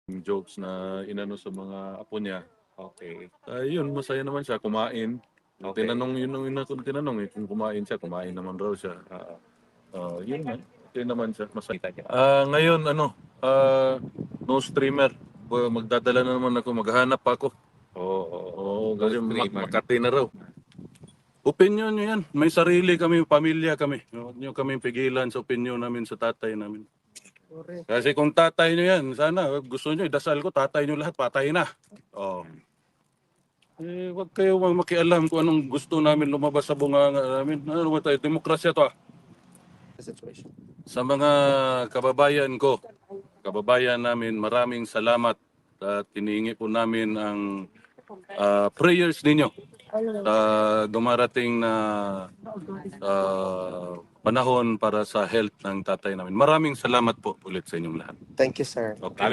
jokes na inano sa mga apo niya. Okay. Yun, masaya naman siya kumain. Okay. Tinanong yun yung tinanong kung kumain siya, kumain naman raw siya. Yun man. Okay naman siya, masaya. Kita niya. Ngayon no streamer. Magdadala na naman ako, maghanap ako. Oo, kasi streamer. Makati na raw. Opinion nyo yan. May sarili kami, pamilya kami. Huwag nyo kami pigilan sa opinion namin sa tatay namin. Kasi kung tatay nyo yan, sana gusto nyo, idasal ko, tatay nyo lahat, patay na. Huwag kayo makialam kung anong gusto namin lumabas sa bunganga namin. Ano ba tayo? Demokrasya to. Situation. Sa mga kababayan ko, kababayan namin, maraming salamat at hinihingi po namin ang prayers ninyo sa dumarating na panahon para sa health ng tatay namin. Maraming salamat po ulit sa inyong lahat. Thank you, sir. Okay.